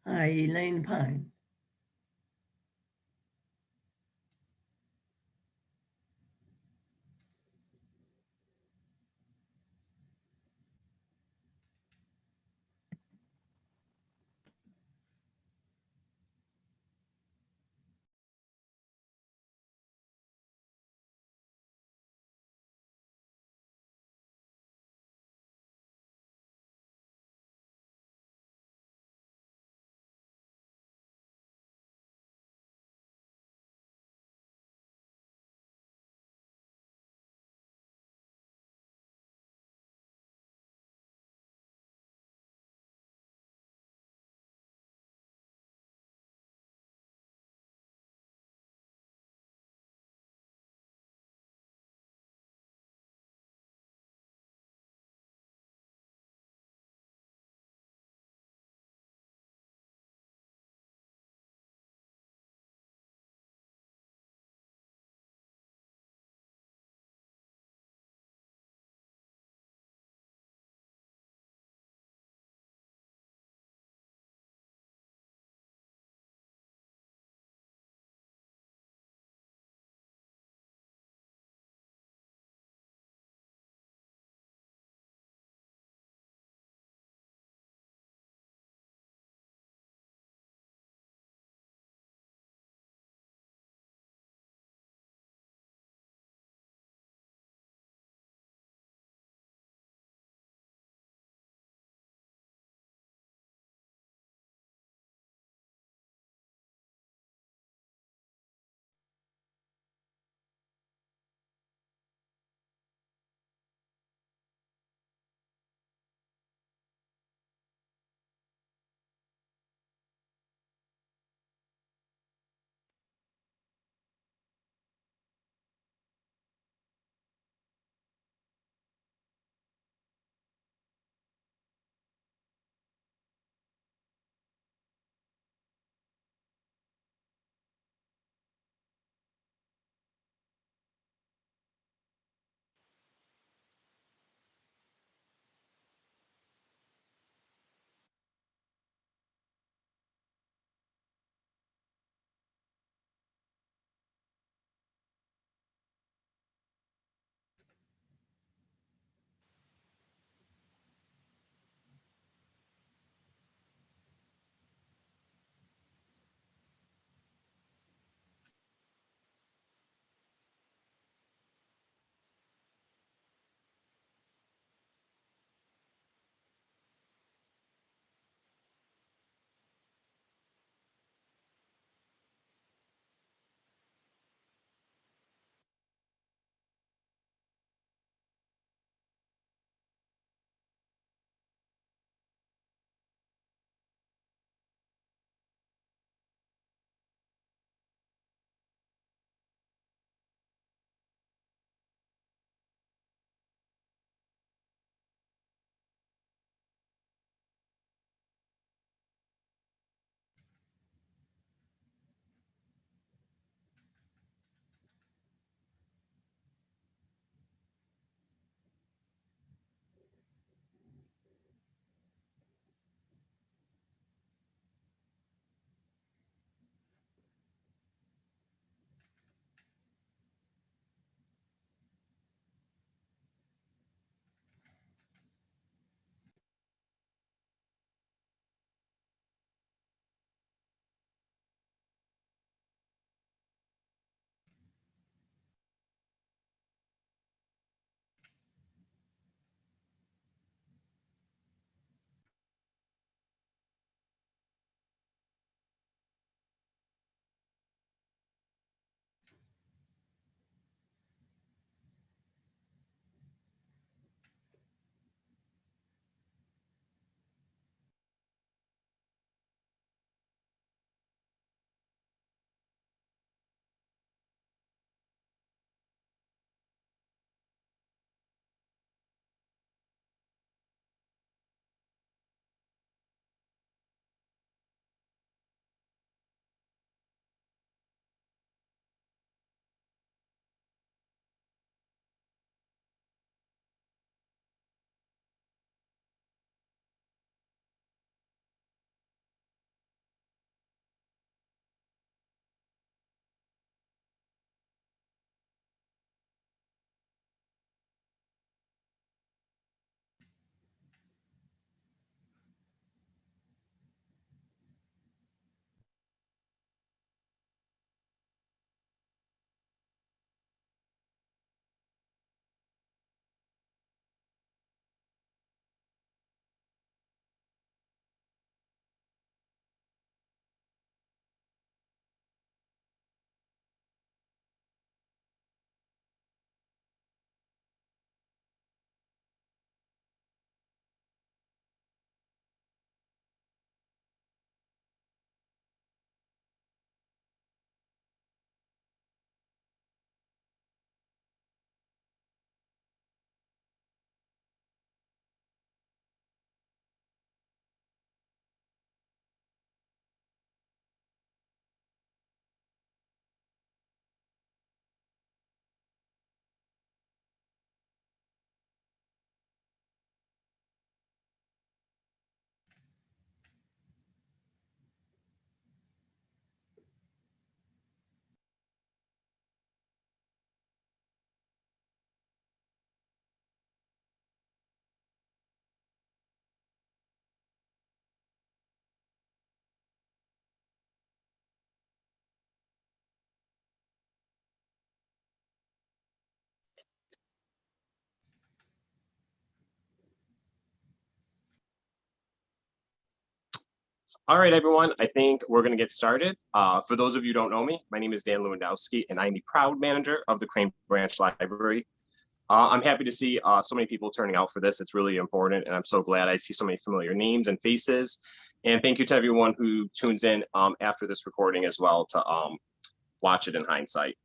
Hi, Elaine Pine. All right, everyone, I think we're going to get started. For those of you who don't know me, my name is Dan Lewandowski, and I'm the proud manager of the Crane Branch Library. I'm happy to see so many people turning out for this. It's really important, and I'm so glad I see so many familiar names and faces. And thank you to everyone who tunes in after this recording as well to watch it in hindsight.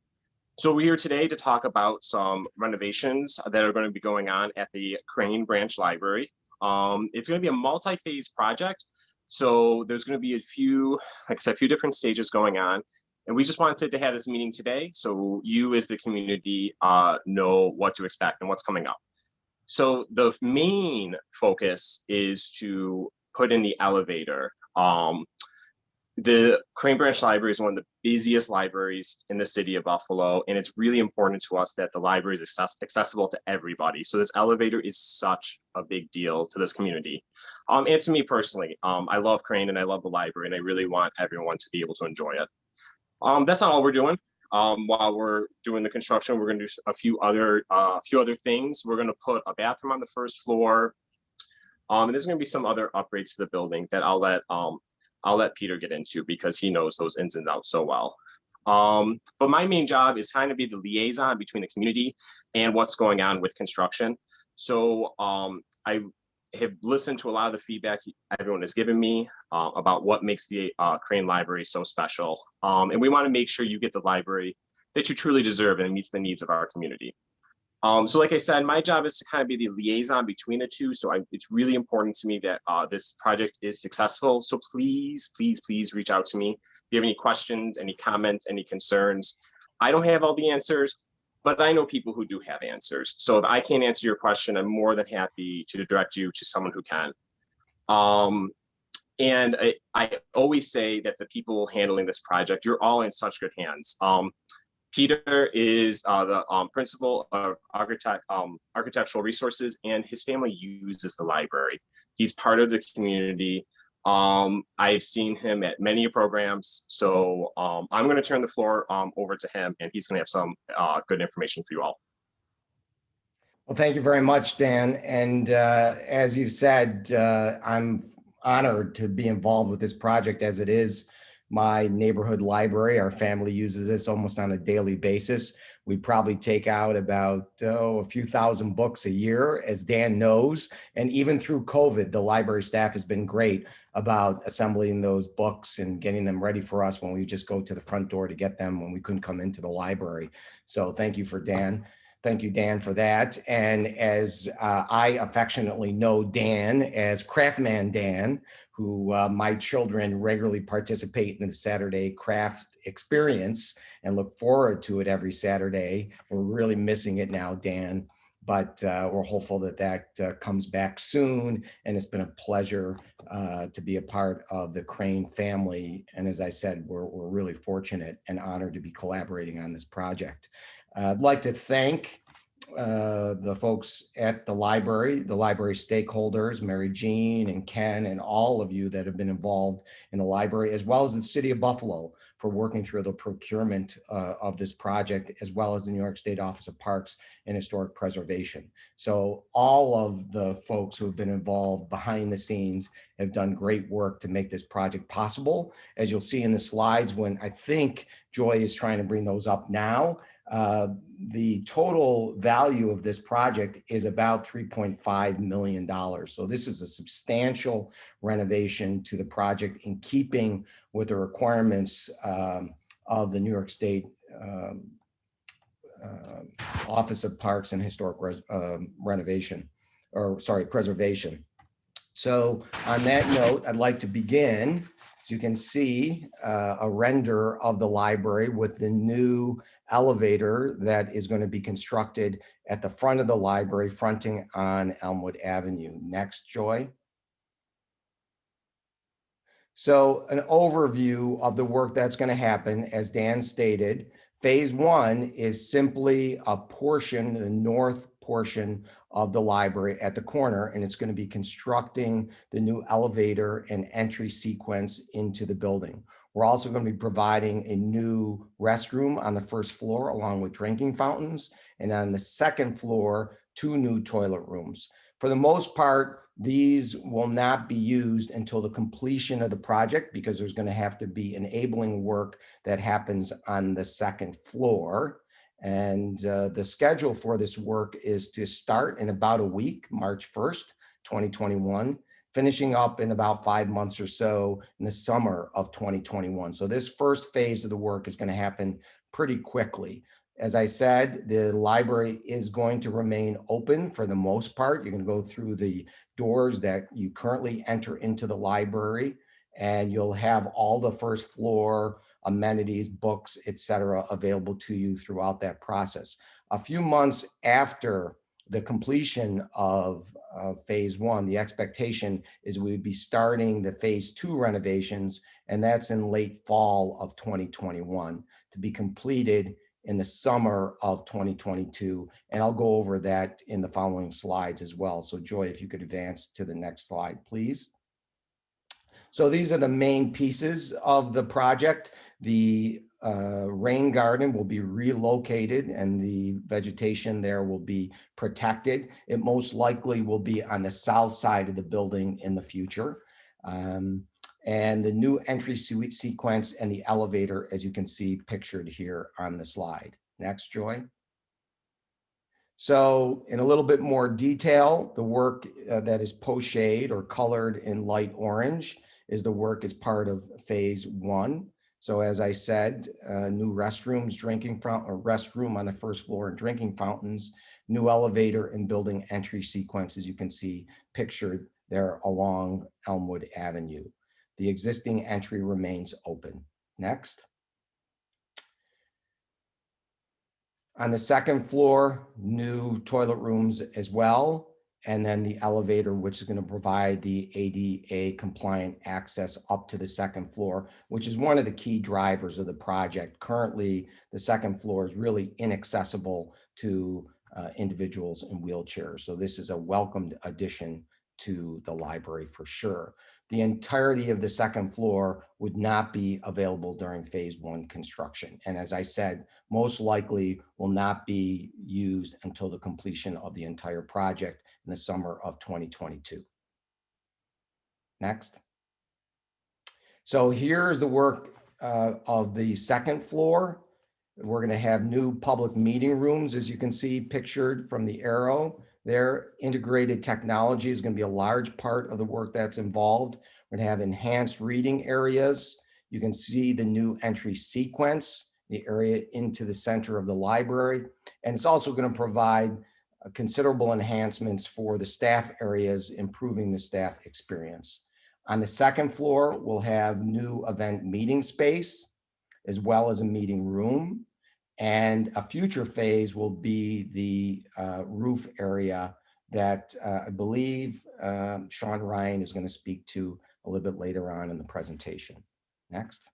So we're here today to talk about some renovations that are going to be going on at the Crane Branch Library. It's going to be a multi-phase project. So there's going to be a few, like I said, a few different stages going on. And we just wanted to have this meeting today so you as the community know what to expect and what's coming up. So the main focus is to put in the elevator. The Crane Branch Library is one of the busiest libraries in the city of Buffalo, and it's really important to us that the library is accessible to everybody. So this elevator is such a big deal to this community. And to me personally, I love Crane and I love the library, and I really want everyone to be able to enjoy it. That's not all we're doing. While we're doing the construction, we're going to do a few other things. We're going to put a bathroom on the first floor. And there's going to be some other upgrades to the building that I'll let Peter get into because he knows those ins and outs so well. But my main job is trying to be the liaison between the community and what's going on with construction. So I have listened to a lot of the feedback everyone has given me about what makes the Crane Library so special. And we want to make sure you get the library that you truly deserve and it meets the needs of our community. So like I said, my job is to kind of be the liaison between the two. So it's really important to me that this project is successful. So please, please, please reach out to me. If you have any questions, any comments, any concerns. I don't have all the answers, but I know people who do have answers. So if I can't answer your question, I'm more than happy to direct you to someone who can. And I always say that the people handling this project, you're all in such good hands. Peter is the principal of architectural resources, and his family uses the library. He's part of the community. I've seen him at many programs, so I'm going to turn the floor over to him, and he's going to have some good information for you all. Well, thank you very much, Dan. And as you've said, I'm honored to be involved with this project as it is my neighborhood library. Our family uses this almost on a daily basis. We probably take out about a few thousand books a year, as Dan knows. And even through COVID, the library staff has been great about assembling those books and getting them ready for us when we just go to the front door to get them when we couldn't come into the library. So thank you for Dan. Thank you, Dan, for that. And as I affectionately know Dan as Craftman Dan, who my children regularly participate in the Saturday craft experience and look forward to it every Saturday. We're really missing it now, Dan, but we're hopeful that that comes back soon. And it's been a pleasure to be a part of the Crane family. And as I said, we're really fortunate and honored to be collaborating on this project. I'd like to thank the folks at the library stakeholders, Mary Jean and Ken, and all of you that have been involved in the library, as well as the city of Buffalo for working through the procurement of this project, as well as the New York State Office of Parks and Historic Preservation. So all of the folks who have been involved behind the scenes have done great work to make this project possible. As you'll see in the slides, when I think Joy is trying to bring those up now, the total value of this project is about $3.5 million. So this is a substantial renovation to the project in keeping with the requirements of the New York State Office of Parks and Historic Preservation. So on that note, I'd like to begin. As you can see, a render of the library with the new elevator that is going to be constructed at the front of the library, fronting on Elmwood Avenue. Next, Joy. So an overview of the work that's going to happen, as Dan stated, phase one is simply a portion, the north portion of the library at the corner, and it's going to be constructing the new elevator and entry sequence into the building. We're also going to be providing a new restroom on the first floor, along with drinking fountains, and on the second floor, 2 new toilet rooms. For the most part, these will not be used until the completion of the project because there's going to have to be enabling work that happens on the second floor. And the schedule for this work is to start in about a week, March 1st, 2021, finishing up in about 5 months or so in the summer of 2021. So this first phase of the work is going to happen pretty quickly. As I said, the library is going to remain open for the most part. You're going to go through the doors that you currently enter into the library, and you'll have all the first floor amenities, books, etc., available to you throughout that process. A few months after the completion of phase one, the expectation is we would be starting the phase two renovations, and that's in late fall of 2021 to be completed in the summer of 2022. And I'll go over that in the following slides as well. So Joy, if you could advance to the next slide, please. So these are the main pieces of the project. The rain garden will be relocated and the vegetation there will be protected. It most likely will be on the south side of the building in the future. And the new entry suite sequence and the elevator, as you can see pictured here on the slide. Next, Joy. So in a little bit more detail, the work that is pochade or colored in light orange is the work as part of phase one. So as I said, new restrooms, drinking fountain, or restroom on the first floor and drinking fountains, new elevator and building entry sequence, as you can see pictured there along Elmwood Avenue. The existing entry remains open. Next. On the second floor, new toilet rooms as well. And then the elevator, which is going to provide the ADA compliant access up to the second floor, which is one of the key drivers of the project. Currently, the second floor is really inaccessible to individuals in wheelchairs. So this is a welcomed addition to the library for sure. The entirety of the second floor would not be available during phase one construction. And as I said, most likely will not be used until the completion of the entire project in the summer of 2022. Next. So here's the work of the second floor. We're going to have new public meeting rooms, as you can see pictured from the arrow there. Integrated technology is going to be a large part of the work that's involved. We're going to have enhanced reading areas. You can see the new entry sequence, the area into the center of the library. And it's also going to provide considerable enhancements for the staff areas, improving the staff experience. On the second floor, we'll have new event meeting space, as well as a meeting room. And a future phase will be the roof area that I believe Sean Ryan is going to speak to a little bit later on in the presentation. Next.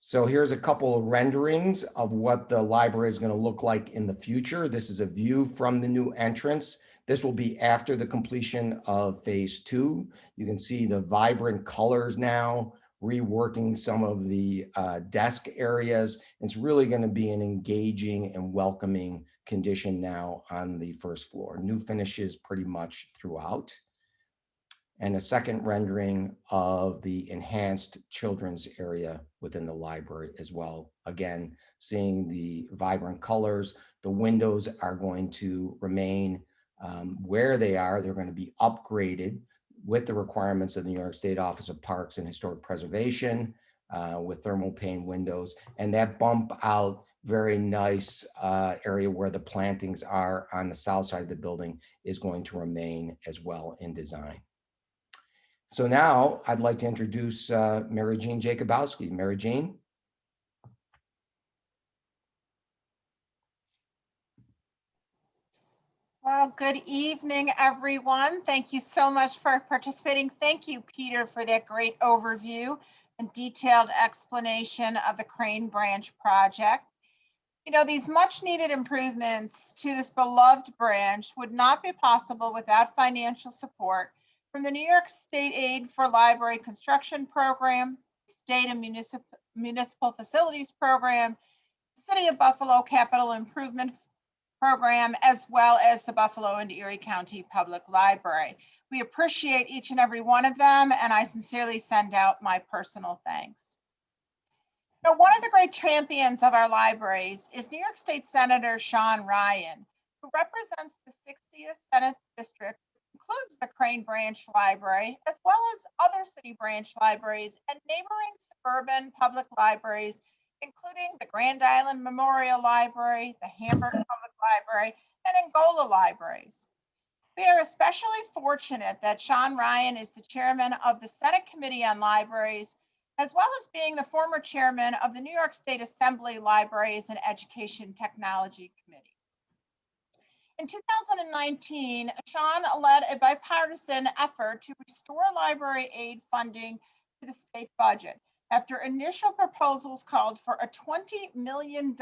So here's a couple of renderings of what the library is going to look like in the future. This is a view from the new entrance. This will be after the completion of phase two. You can see the vibrant colors now, reworking some of the desk areas. It's really going to be an engaging and welcoming condition now on the first floor. New finishes pretty much throughout. And a second rendering of the enhanced children's area within the library as well. Again, seeing the vibrant colors. The windows are going to remain where they are. They're going to be upgraded with the requirements of the New York State Office of Parks and Historic Preservation with thermal pane windows. And that bump out very nice area where the plantings are on the south side of the building is going to remain as well in design. So now I'd like to introduce Mary Jean Jakubowski. Mary Jean. Well, good evening, everyone. Thank you so much for participating. Thank you, Peter, for that great overview and detailed explanation of the Crane Branch project. You know, these much needed improvements to this beloved branch would not be possible without financial support from the New York State Aid for Library Construction Program, State and Municipal Facilities Program, City of Buffalo Capital Improvement program, as well as the Buffalo and Erie County Public Library. We appreciate each and every one of them, and I sincerely send out my personal thanks. Now, one of the great champions of our libraries is New York State Senator Sean Ryan, who represents the 60th Senate District, includes the Crane Branch Library, as well as other city branch libraries and neighboring suburban public libraries, including the Grand Island Memorial Library, the Hamburg Public Library, and Angola Libraries. We are especially fortunate that Sean Ryan is the chairman of the Senate Committee on Libraries, as well as being the former chairman of the New York State Assembly Libraries and Education Technology Committee. In 2019, Sean led a bipartisan effort to restore library aid funding to the state budget after initial proposals called for a $20 million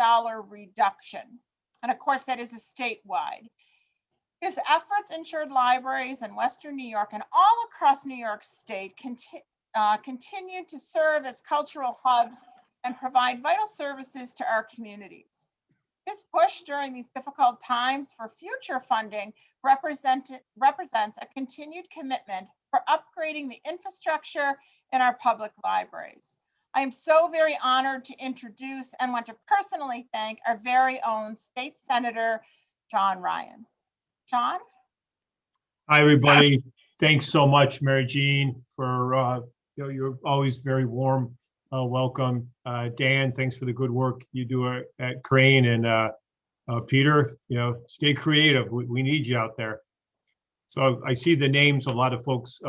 reduction. And of course, that is a statewide. His efforts ensured libraries in Western New York and all across New York State continued to serve as cultural hubs and provide vital services to our communities. His push during these difficult times for future funding represents a continued commitment for upgrading the infrastructure in our public libraries. I am so very honored to introduce and want to personally thank our very own State Senator, Sean Ryan. Sean? Hi, everybody. Thanks so much, Mary Jean, for you're always very warm welcome. Dan, thanks for the good work you do at Crane, and Peter, stay creative. We need you out there. So I see the names, a lot of folks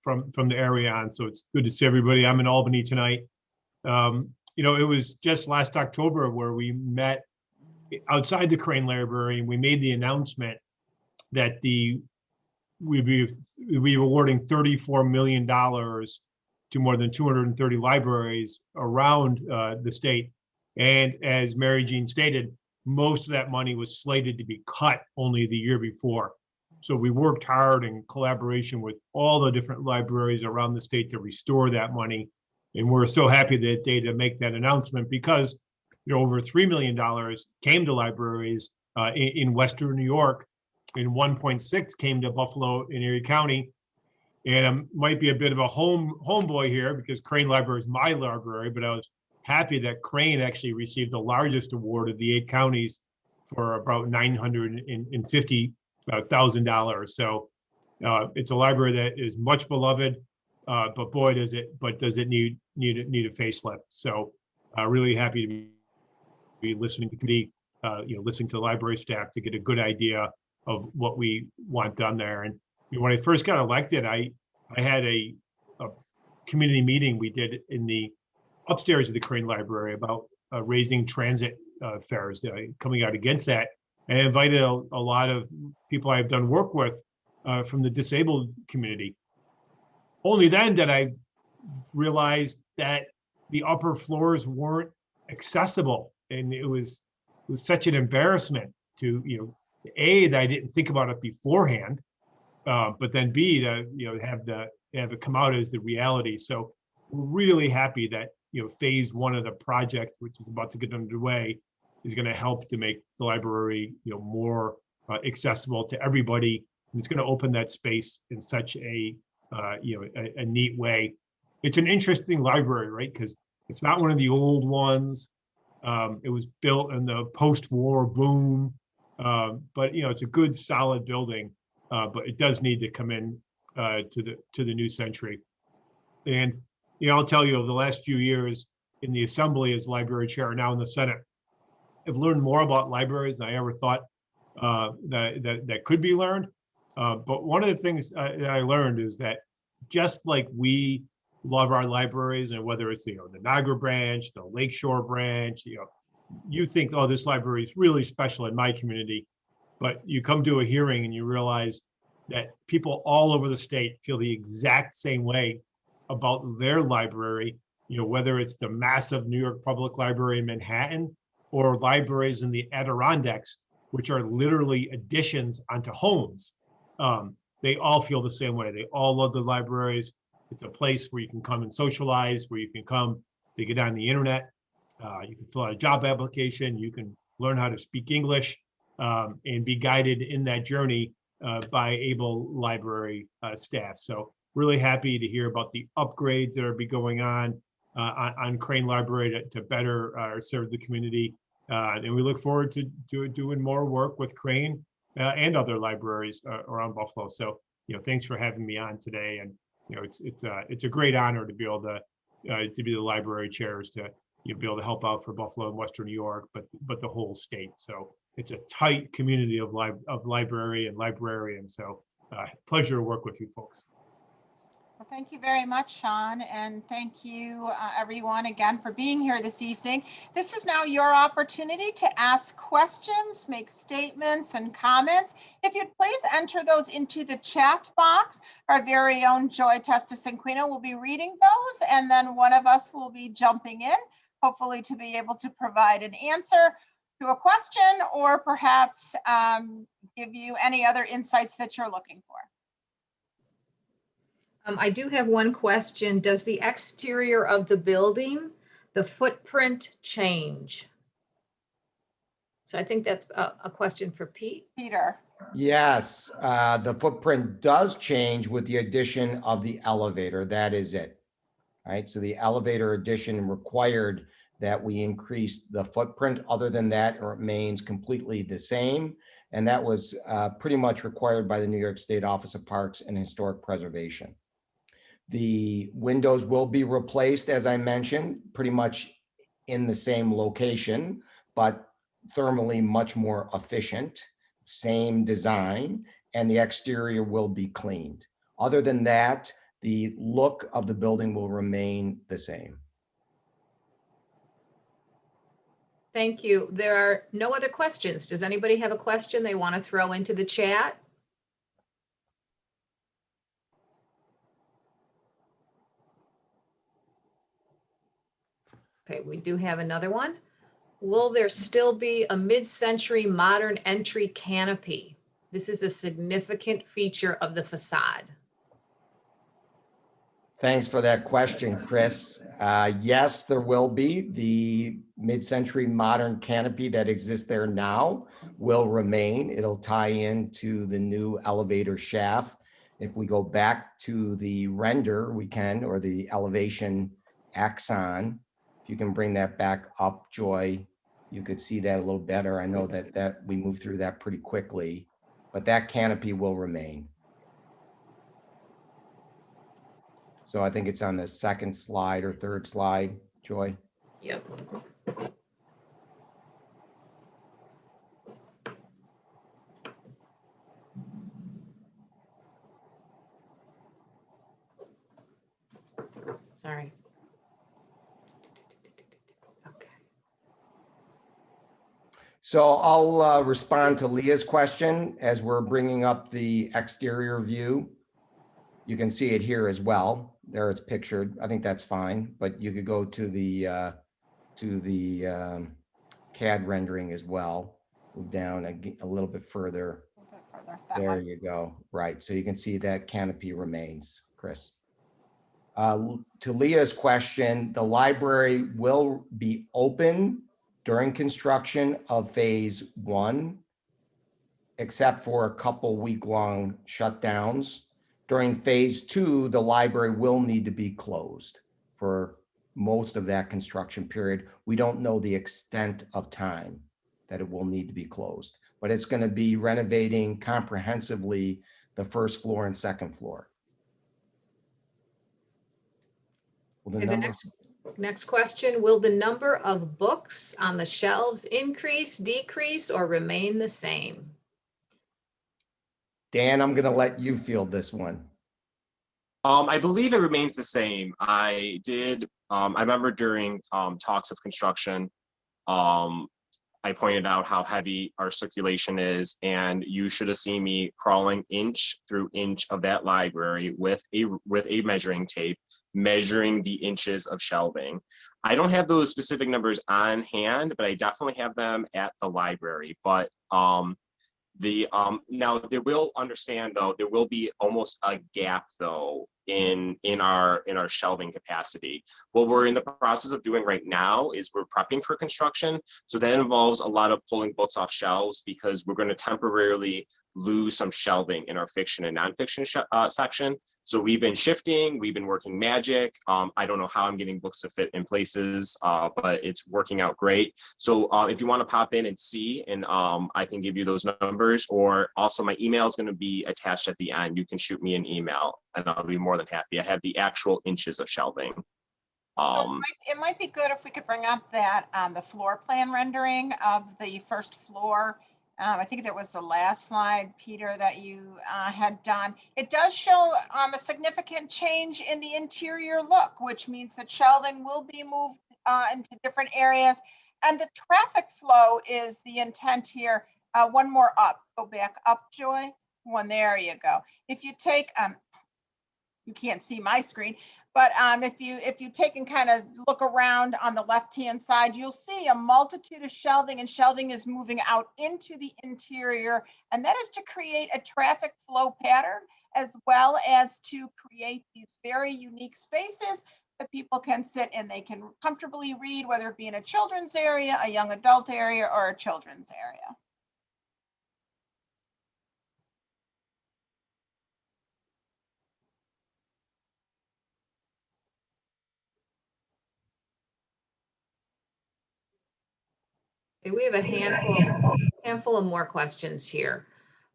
from the area on, so it's good to see everybody. I'm in Albany tonight. It was just last October where we met outside the Crane Library, and we made the announcement that we'd be awarding $34 million to more than 230 libraries around the state. And as Mary Jean stated, most of that money was slated to be cut only the year before. So we worked hard in collaboration with all the different libraries around the state to restore that money. And we're so happy that day to make that announcement, because over $3 million came to libraries in Western New York, and 1.6 came to Buffalo and Erie County. And I might be a bit of a homeboy here because Crane Library is my library, but I was happy that Crane actually received the largest award of the 8 counties for about $950,000. So it's a library that is much beloved, but boy, does it need a facelift. So really happy to be listening to listening to the library staff to get a good idea of what we want done there. And when I first got elected, I had a community meeting we did in the upstairs of the Crane Library about raising transit fares, coming out against that. And I invited a lot of people I've done work with from the disabled community. Only then did I realize that the upper floors weren't accessible, and it was such an embarrassment to A, that I didn't think about it beforehand, but then B, to have it come out as the reality. So we're really happy that phase 1 of the project, which is about to get underway, is going to help to make the library more accessible to everybody. And it's going to open that space in such a neat way. It's an interesting library, right? Because it's not one of the old ones. It was built in the post-war boom, but it's a good, solid building. But it does need to come in to the new century. And I'll tell you, over the last few years in the Assembly as library chair, now in the Senate, I've learned more about libraries than I ever thought that could be learned. But one of the things that I learned is that just like we love our libraries, and whether it's the Niagara branch, the Lakeshore branch, you think, oh, this library is really special in my community, but you come to a hearing and you realize that people all over the state feel the exact same way about their library, whether it's the massive New York Public Library in Manhattan or libraries in the Adirondacks, which are literally additions onto homes. They all feel the same way. They all love the libraries. It's a place where you can come and socialize, where you can come to get on the internet. You can fill out a job application. You can learn how to speak English. and be guided in that journey by able library staff. So really happy to hear about the upgrades that are be going on Crane Library to better serve the community. And we look forward to doing more work with Crane and other libraries around Buffalo. So, thanks for having me on today. And, it's a great honor to be able to be the library chairs to be able to help out for Buffalo and Western New York, but the whole state. So it's a tight community of library and librarians. So pleasure to work with you folks. Well, thank you very much, Sean, and thank you everyone again for being here this evening. This is now your opportunity to ask questions, make statements and comments. If you'd please enter those into the chat box, our very own Joy Testa-Cinquino will be reading those, and then one of us will be jumping in, hopefully to be able to provide an answer to a question or perhaps give you any other insights that you're looking for. I do have one question. Does the exterior of the building, the footprint change? So I think that's a question for Pete. Peter. Yes, the footprint does change with the addition of the elevator. That is it. Right. So the elevator addition required that we increase the footprint. Other than that, it remains completely the same. And that was pretty much required by the New York State Office of Parks and Historic Preservation. The windows will be replaced, as I mentioned, pretty much in the same location, but thermally much more efficient, same design, and the exterior will be cleaned. Other than that, the look of the building will remain the same. Thank you. There are no other questions. Does anybody have a question they want to throw into the chat? Okay, we do have another one. Will there still be a mid-century modern entry canopy? This is a significant feature of the facade. Thanks for that question, Chris. Yes, there will be. The mid-century modern canopy that exists there now will remain. It'll tie into the new elevator shaft. If we go back to the render, we can, or the elevation axon. If you can bring that back up, Joy, you could see that a little better. I know that we moved through that pretty quickly, but that canopy will remain. So I think it's on the second slide or third slide, Joy. Yep. Sorry. Okay. So I'll respond to Leah's question as we're bringing up the exterior view. You can see it here as well. There it's pictured. I think that's fine, but you could go to the CAD rendering as well. Move down a little bit further. A little bit further, that There one. you go. Right. So you can see that canopy remains, Chris. To Leah's question, the library will be open during construction of phase 1, except for a couple week-long shutdowns. During phase 2, the library will need to be closed for most of that construction period. We don't know the extent of time that it will need to be closed, but it's going to be renovating comprehensively the first floor and second floor. Well, Okay, the next question, will the number of books on the shelves increase, decrease, or remain the same? Dan, I'm going to let you field this one. I believe it remains the same. I remember during talks of construction, I pointed out how heavy our circulation is, and you should have seen me crawling inch through inch of that library with a measuring tape, measuring the inches of shelving. I don't have those specific numbers on hand, but I definitely have them at the library. But now they will understand, though, there will be almost a gap though in our shelving capacity. What we're in the process of doing right now is we're prepping for construction. So that involves a lot of pulling books off shelves because we're going to temporarily lose some shelving in our fiction and nonfiction section. So we've been shifting, we've been working magic. I don't know how I'm getting books to fit in places, but it's working out great. So if you want to pop in and see, and I can give you those numbers, or also my email is going to be attached at the end. You can shoot me an email and I'll be more than happy. I have the actual inches of shelving. So it might be good if we could bring up that the floor plan rendering of the first floor. I think that was the last slide, Peter, that you had done. It does show a significant change in the interior look, which means that shelving will be moved into different areas. And the traffic flow is the intent here. One more up, go back up, Joy. One, there you go. If you take, you can't see my screen, but if you take and kind of look around on the left-hand side, you'll see a multitude of shelving, and shelving is moving out into the interior. And that is to create a traffic flow pattern, as well as to create these very unique spaces that people can sit and they can comfortably read, whether it be in a children's area, a young adult area, or a children's area. Okay, we have a handful of more questions here.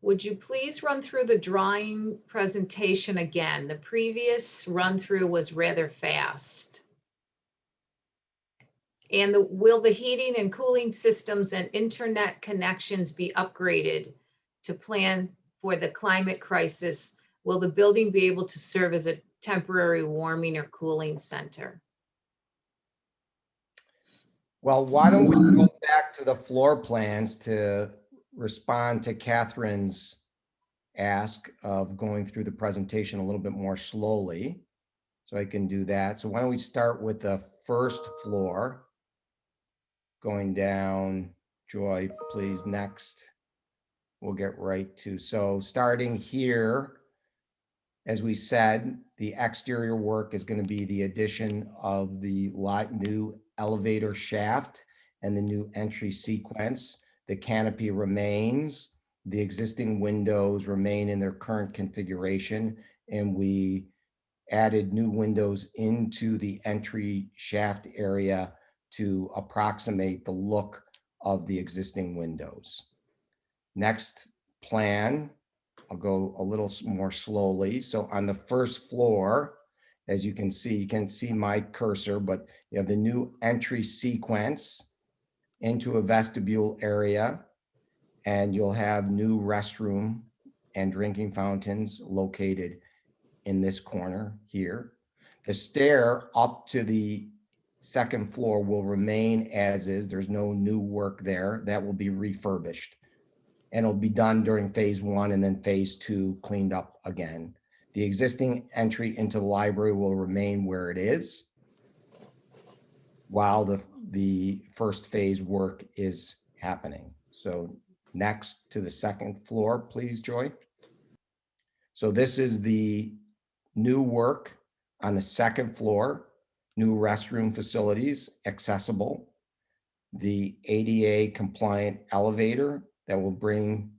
Would you please run through the drawing presentation again? The previous run through was rather fast. And will the heating and cooling systems and internet connections be upgraded to plan for the climate crisis? Will the building be able to serve as a temporary warming or cooling center? Well, why don't we go back to the floor plans to respond to Catherine's ask of going through the presentation a little bit more slowly. So I can do that. So why don't we start with the first floor? Going down, Joy, please, next. We'll get right to, so starting here, as we said, the exterior work is going to be the addition of the new elevator shaft and the new entry sequence. The canopy remains. The existing windows remain in their current configuration, and we added new windows into the entry shaft area to approximate the look of the existing windows. Next plan, I'll go a little more slowly. So on the first floor, as you can see my cursor, but you have the new entry sequence into a vestibule area, and you'll have new restroom and drinking fountains located in this corner here. The stair up to the second floor will remain as is. There's no new work there. That will be refurbished. And it'll be done during phase 1, and then phase 2 cleaned up again. The existing entry into the library will remain where it is while the first phase work is happening. So next to the second floor, please, Joy. So this is the new work on the second floor, new restroom facilities accessible, the ADA compliant elevator that will bring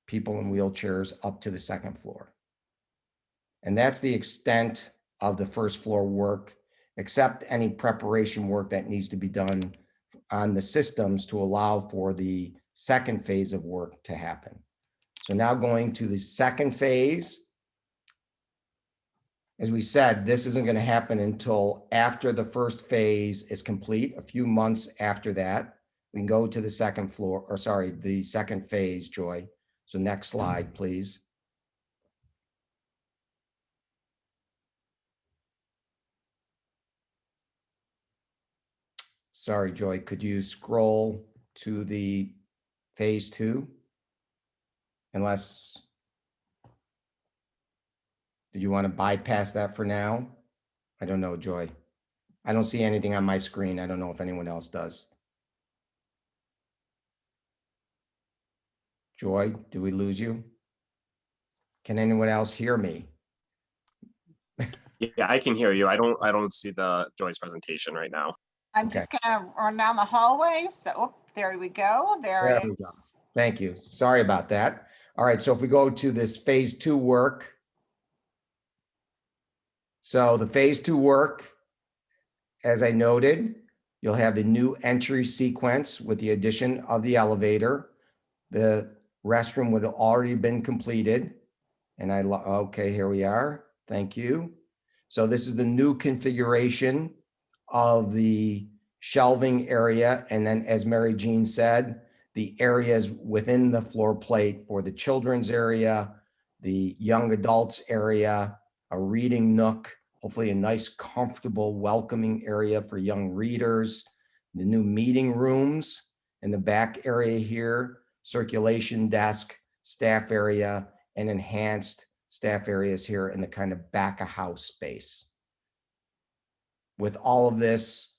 people in wheelchairs up to the second floor. And that's the extent of the first floor work, except any preparation work that needs to be done on the systems to allow for the second phase of work to happen. So now going to the second phase. As we said, this isn't going to happen until after the first phase is complete. A few months after that, we can go to the second floor, or sorry, the second phase, Joy. So next slide, please. Sorry, Joy, could you scroll to the phase 2? Unless, did you want to bypass that for now? I don't know, Joy. I don't see anything on my screen. I don't know if anyone else does. Joy, do we lose you? Can anyone else hear me? Yeah, I can hear you. I don't see the Joy's presentation right now. I'm Okay. just gonna run down the hallway. So, oh, there we go. There it There we go. is. Thank you. Sorry about that. All right, so if we go to this phase 2 work. So the phase 2 work, as I noted, you'll have the new entry sequence with the addition of the elevator. The restroom would have already been completed. And okay, here we are. Thank you. So this is the new configuration of the shelving area. And then as Mary Jean said, the areas within the floor plate for the children's area, the young adults area, a reading nook, hopefully a nice, comfortable, welcoming area for young readers, the new meeting rooms in the back area here, circulation desk, staff area, and enhanced staff areas here in the kind of back of house space. With all of this,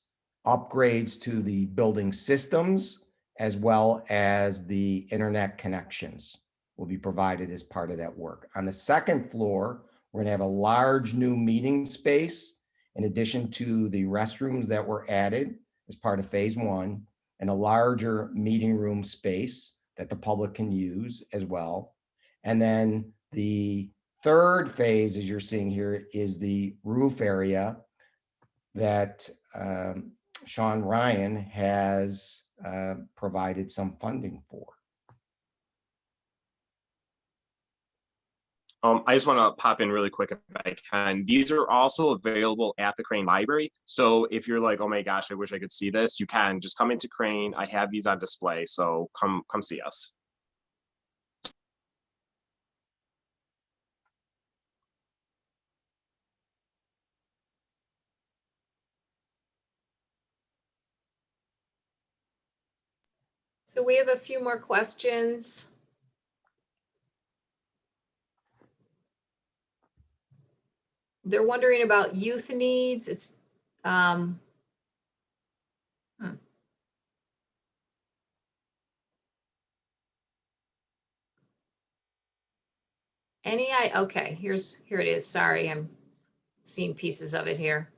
upgrades to the building systems as well as the internet connections will be provided as part of that work. On the second floor, we're gonna have a large new meeting space in addition to the restrooms that were added as part of phase 1, and a larger meeting room space that the public can use as well. And then the third phase, as you're seeing here, is the roof area that Sean Ryan has provided some funding for. I just want to pop in really quick if I can. These are also available at the Crane Library. So if you're like, oh my gosh, I wish I could see this, you can just come into Crane. I have these on display, so come see us. So we have a few more questions. They're wondering about youth needs. It's okay, here it is. Sorry, I'm seeing pieces of it here.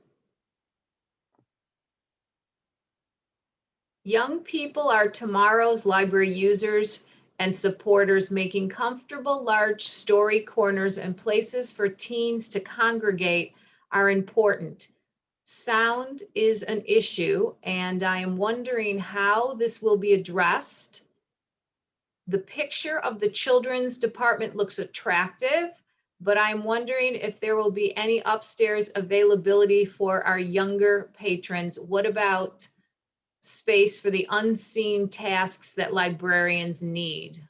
Young people are tomorrow's library users and supporters, making comfortable large story corners and places for teens to congregate are important. Sound is an issue, and I am wondering how this will be addressed. The picture of the children's department looks attractive, but I'm wondering if there will be any upstairs availability for our younger patrons. What about space for the unseen tasks that librarians need?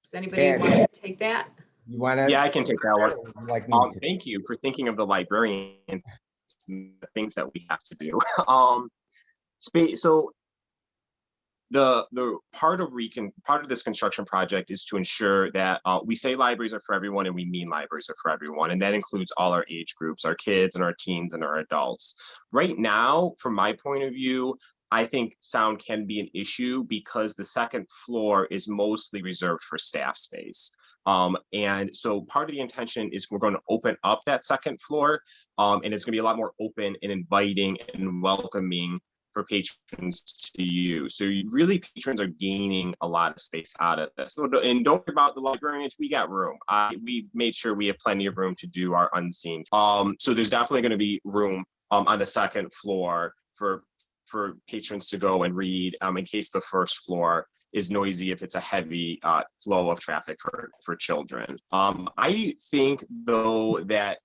Does anybody Dan, want to take that? You want to? Yeah, I can take that one. Like me to? Thank you for thinking of the librarian and the things that we have to do. So the part of this construction project is to ensure that we say libraries are for everyone, and we mean libraries are for everyone, and that includes all our age groups, our kids and our teens and our adults. Right now, from my point of view, I think sound can be an issue because the second floor is mostly reserved for staff space. And so part of the intention is we're going to open up that second floor, and it's going to be a lot more open and inviting and welcoming for patrons to use. So really patrons are gaining a lot of space out of this. So, and don't worry about the librarians, we got room. We made sure we have plenty of room to do our unseen. So there's definitely gonna be room on the second floor for patrons to go and read in case the first floor is noisy if it's a heavy flow of traffic for children. I think though that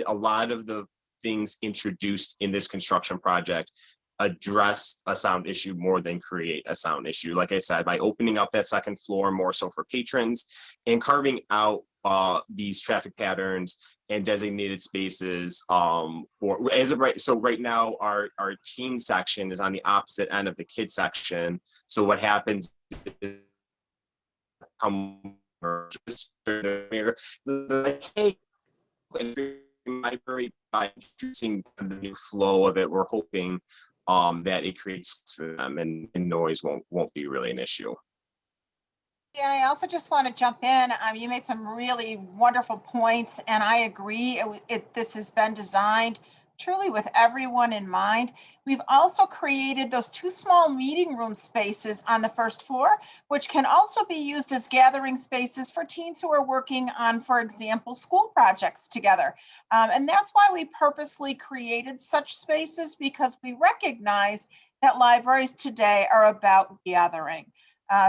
a lot of the things introduced in this construction project address a sound issue more than create a sound issue. Like I said, by opening up that second floor more so for patrons and carving out these traffic patterns and designated spaces or as of right now our teen section is on the opposite end of the kid section. So what happens is like, hey, library, by introducing the new flow of it, we're hoping that it creates for them and noise won't be really an issue. Yeah, I also just want to jump in. You made some really wonderful points, and I agree. This has been designed truly with everyone in mind. We've also created those two small meeting room spaces on the first floor, which can also be used as gathering spaces for teens who are working on, for example, school projects together. And that's why we purposely created such spaces, because we recognize that libraries today are about gathering.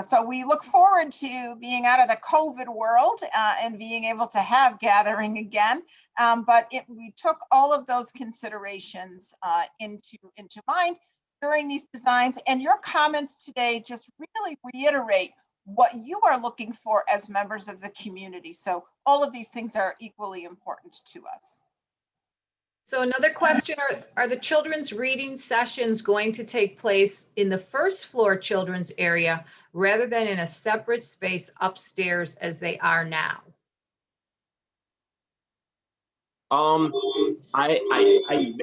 So we look forward to being out of the COVID world and being able to have gathering again. But we took all of those considerations into mind during these designs. And your comments today just really reiterate what you are looking for as members of the community. So all of these things are equally important to us. So another question, are the children's reading sessions going to take place in the first floor children's area rather than in a separate space upstairs as they are now? I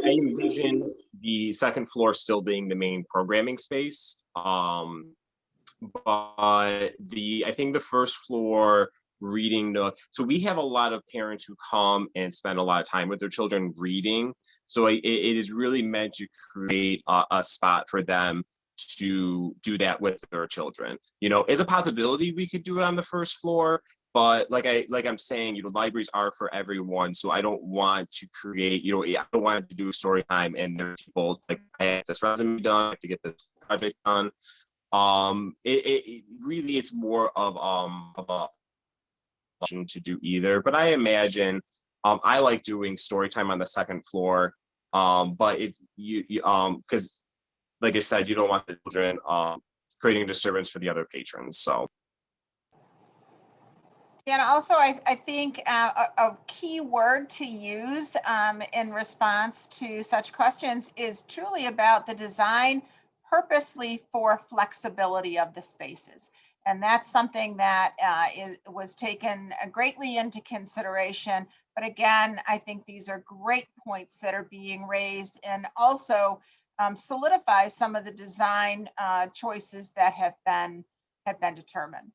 envision the second floor still being the main programming space. But I think the first floor reading so we have a lot of parents who come and spend a lot of time with their children reading. So it is really meant to create a spot for them to do that with their children. It's a possibility we could do it on the first floor, but like I'm saying, libraries are for everyone. So I don't want to create, I don't want to do story time and there's people like, I have this resume done, I have to get this project done. It really, it's more of a option to do either, but I imagine I like doing story time on the second floor, but it's because like I said, you don't want the children creating a disturbance for the other patrons. So and also I think a key word to use in response to such questions is truly about the design purposely for flexibility of the spaces. And that's something that was taken greatly into consideration. But again, I think these are great points that are being raised, and also solidify some of the design choices that have been determined.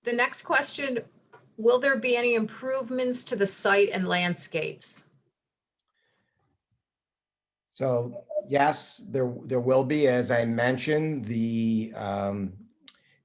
The next question, will there be any improvements to the site and landscapes? So yes, there will be. As I mentioned, the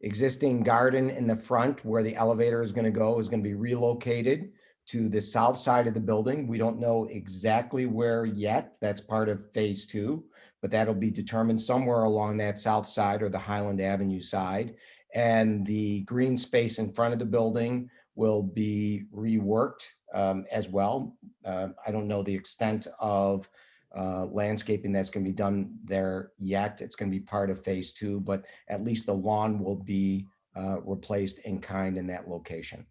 existing garden in the front where the elevator is going to go is going to be relocated to the south side of the building. We don't know exactly where yet. That's part of phase 2, but that'll be determined somewhere along that south side or the Highland Avenue side. And the green space in front of the building will be reworked as well. I don't know the extent of landscaping that's going to be done there yet. It's going to be part of phase 2, but at least the lawn will be replaced in kind in that location.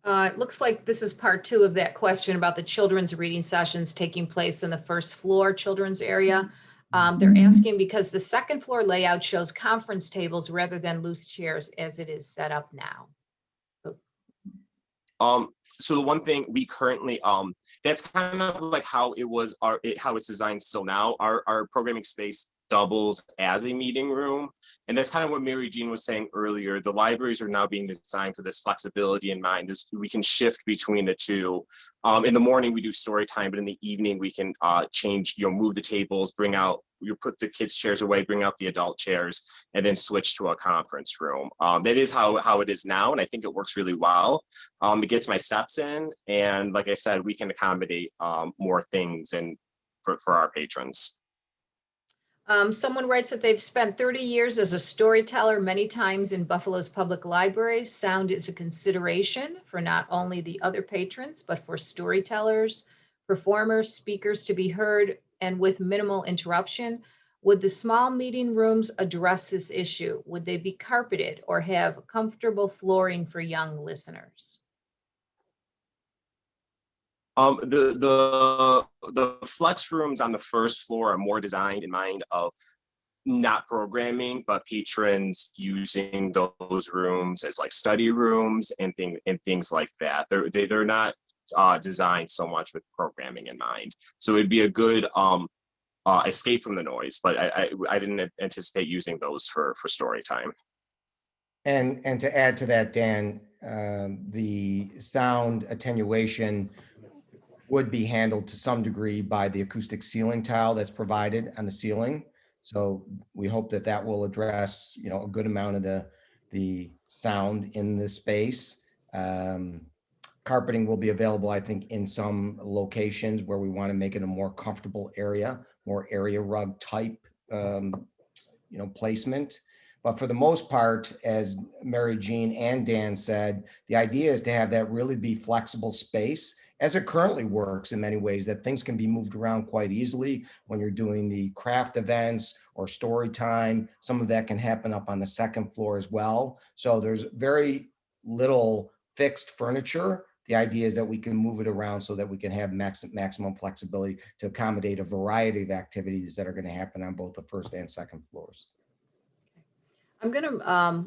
It looks like this is part 2 of that question about the children's reading sessions taking place in the first floor children's area. They're asking because the second floor layout shows conference tables rather than loose chairs as it is set up now. So the one thing we currently that's kind of like how it was how it's designed still now. Our programming space doubles as a meeting room, and that's kind of what Mary Jean was saying earlier. The libraries are now being designed for this flexibility in mind. We can shift between the two. In the morning we do story time, but in the evening we can change, move the tables, bring out, put the kids' chairs away, bring out the adult chairs, and then switch to a conference room. That is how it is now, and I think it works really well. It gets my steps in, and like I said, we can accommodate more things and for our patrons. Someone writes that they've spent 30 years as a storyteller many times in Buffalo's public libraries. Sound is a consideration for not only the other patrons, but for storytellers, performers, speakers to be heard and with minimal interruption. Would the small meeting rooms address this issue? Would they be carpeted or have comfortable flooring for young listeners? The flex rooms on the first floor are more designed in mind of not programming, but patrons using those rooms as like study rooms and things like that. They're not designed so much with programming in mind. So it'd be a good escape from the noise, but I didn't anticipate using those for story time. And to add to that, Dan, the sound attenuation would be handled to some degree by the acoustic ceiling tile that's provided on the ceiling. So we hope that that will address, you know, a good amount of the sound in this space. Carpeting will be available, I think, in some locations where we want to make it a more comfortable area, more area rug type, you know, placement. But for the most part, as Mary Jean and Dan said, the idea is to have that really be flexible space as it currently works in many ways, that things can be moved around quite easily when you're doing the craft events or story time. Some of that can happen up on the second floor as well. So there's very little fixed furniture. The idea is that we can move it around so that we can have maximum flexibility to accommodate a variety of activities that are going to happen on both the first and second floors. I'm going to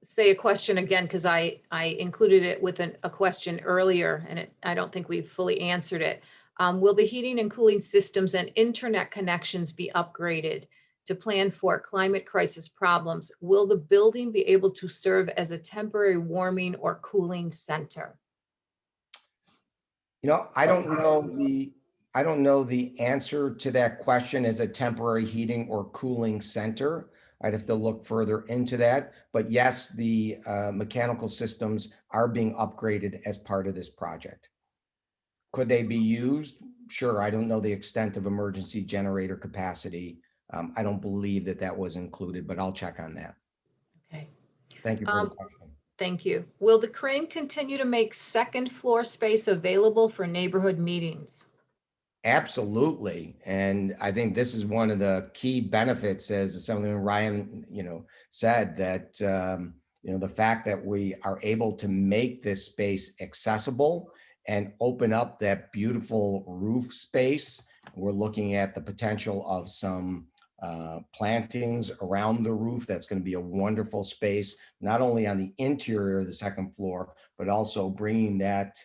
say a question again, because I included it with a question earlier, and I don't think we've fully answered it. Will the heating and cooling systems and internet connections be upgraded to plan for climate crisis problems? Will the building be able to serve as a temporary warming or cooling center? You know, I don't know the answer to that question as a temporary heating or cooling center. I'd have to look further into that. But yes, the mechanical systems are being upgraded as part of this project. Could they be used? Sure. I don't know the extent of emergency generator capacity. I don't believe that that was included, but I'll check on that. Okay. Thank you for the question. Thank you. Will the crane continue to make second floor space available for neighborhood meetings? Absolutely. And I think this is one of the key benefits, as Assemblyman Ryan, you know, said, that, you know, the fact that we are able to make this space accessible and open up that beautiful roof space. We're looking at the potential of some plantings around the roof. That's going to be a wonderful space, not only on the interior of the second floor, but also bringing that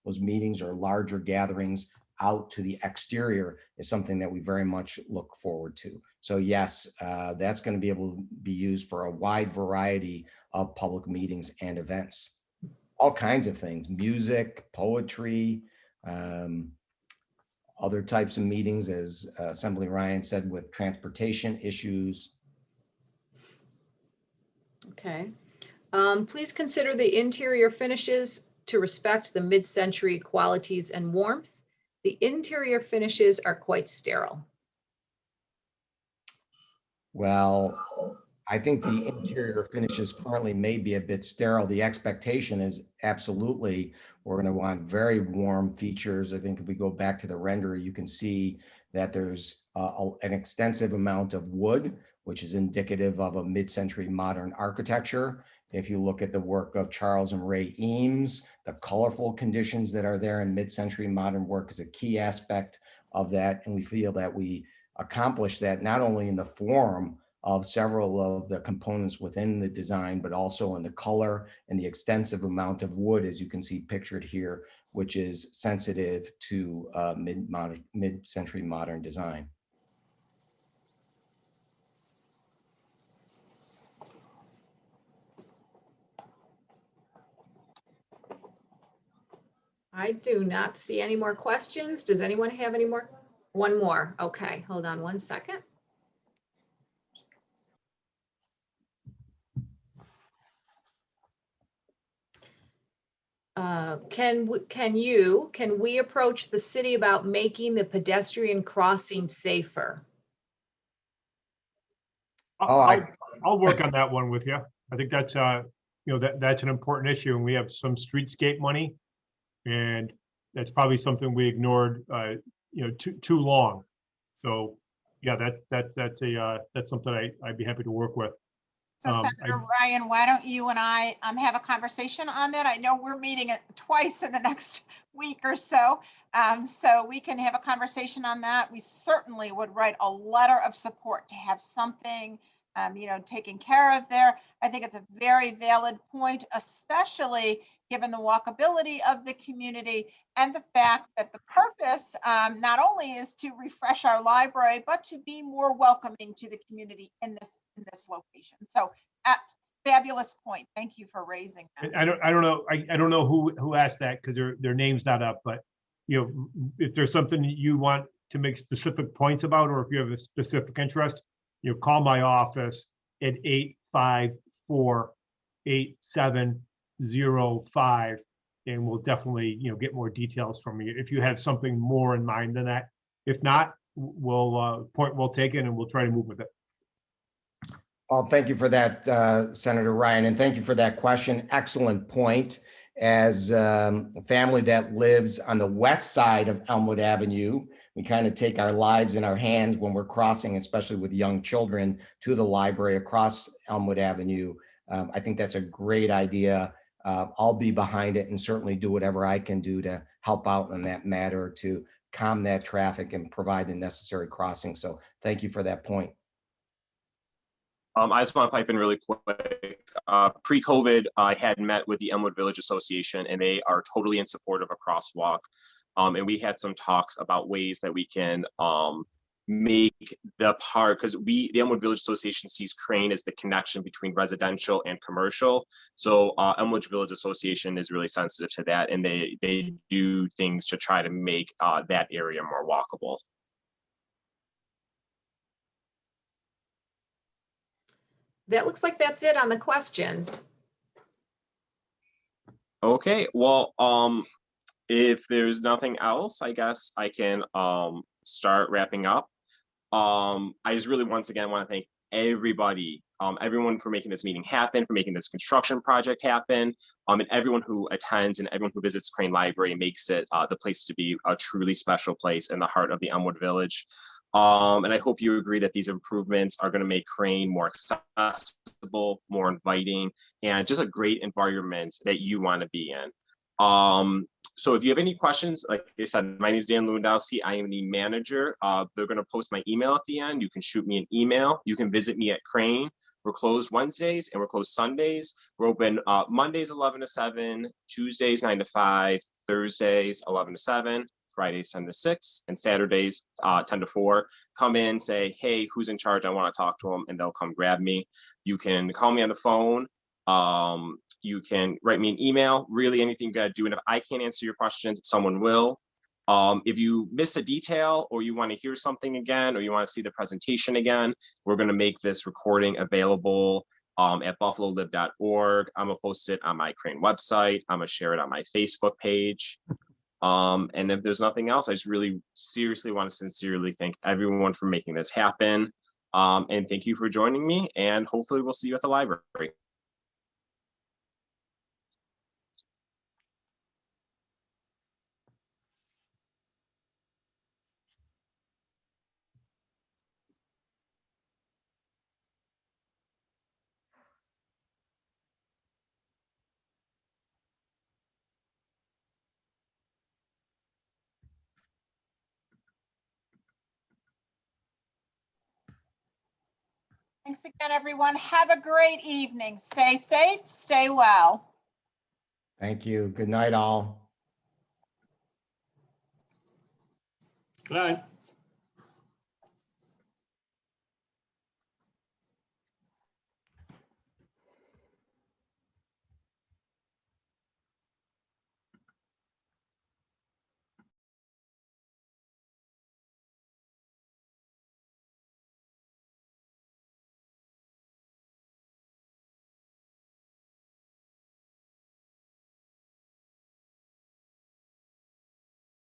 those meetings or larger gatherings out to the exterior is something that we very much look forward to. So yes, that's going to be able to be used for a wide variety of public meetings and events. All kinds of things, music, poetry, other types of meetings, as Assemblyman Ryan said, with transportation issues. Okay. Please consider the interior finishes to respect the mid-century qualities and warmth. The interior finishes are quite sterile. Well, I think the interior finishes currently may be a bit sterile. The expectation is absolutely, we're going to want very warm features. I think if we go back to the render, you can see that there's an extensive amount of wood, which is indicative of a mid-century modern architecture. If you look at the work of Charles and Ray Eames, the colorful conditions that are there in mid-century modern work is a key aspect of that. And we feel that we accomplish that not only in the form of several of the components within the design, but also in the color and the extensive amount of wood, as you can see pictured here, which is sensitive to mid-century modern design. I do not see any more questions. Does anyone have any more? One more. Okay, hold on one second. Can we approach the city about making the pedestrian crossing safer? I'll work on that one with you. I think that's you know, that's an important issue, and we have some streetscape money, and that's probably something we ignored you know, too long. So yeah, that's something I'd be happy to work with. So Senator Ryan, why don't you and I have a conversation on that? I know we're meeting twice in the next week or so. So we can have a conversation on that. We certainly would write a letter of support to have something, you know, taken care of there. I think it's a very valid point, especially given the walkability of the community and the fact that the purpose not only is to refresh our library, but to be more welcoming to the community in this location. So fabulous point. Thank you for raising that. I don't know who asked that because their name's not up, but if there's something you want to make specific points about, or if you have a specific interest, call my office at 854-8705, and we'll definitely, get more details from you if you have something more in mind than that. If not, we'll take it and we'll try to move with it. Well, thank you for that, Senator Ryan, and thank you for that question. Excellent point. As a family that lives on the west side of Elmwood Avenue, we kind of take our lives in our hands when we're crossing, especially with young children, to the library across Elmwood Avenue. I think that's a great idea. I'll be behind it and certainly do whatever I can do to help out in that matter to calm that traffic and provide the necessary crossing. So thank you for that point. I just want to pipe in really quick. Pre-COVID, I had met with the Elmwood Village Association, and they are totally in support of a crosswalk. And we had some talks about ways that we can make the park, because the Elmwood Village Association sees Crane as the connection between residential and commercial. So Elmwood Village Association is really sensitive to that, and they do things to try to make that area more walkable. That looks like that's it on the questions. Okay, well, if there's nothing else, I guess I can start wrapping up. I just really once again want to thank everybody, everyone for making this meeting happen, for making this construction project happen, and everyone who attends and everyone who visits Crane Library makes it the place to be, a truly special place in the heart of the Elmwood Village. And I hope you agree that these improvements are going to make Crane more accessible, more inviting, and just a great environment that you want to be in. So if you have any questions, like I said, my name is Dan Lewandowski. I am the manager. They're going to post my email at the end. You can shoot me an email. You can visit me at Crane. We're closed Wednesdays and we're closed Sundays. We're open Mondays 11 to 7, Tuesdays 9 to 5, Thursdays 11 to 7. Fridays 10 to 6, and Saturdays 10 to 4. Come in, say, hey, who's in charge? I want to talk to them, and they'll come grab me. You can call me on the phone. You can write me an email, really anything you got to do. And if I can't answer your questions, someone will. If you miss a detail or you want to hear something again, or you want to see the presentation again, we're going to make this recording available at buffalolive.org. I'm going to post it on my Crane website. I'm going to share it on my Facebook page. And if there's nothing else, I just really seriously want to sincerely thank everyone for making this happen. And thank you for joining me, and hopefully we'll see you at the library. Thanks again, everyone. Have a great evening. Stay safe, stay well. Thank you. Good night, all. Good night.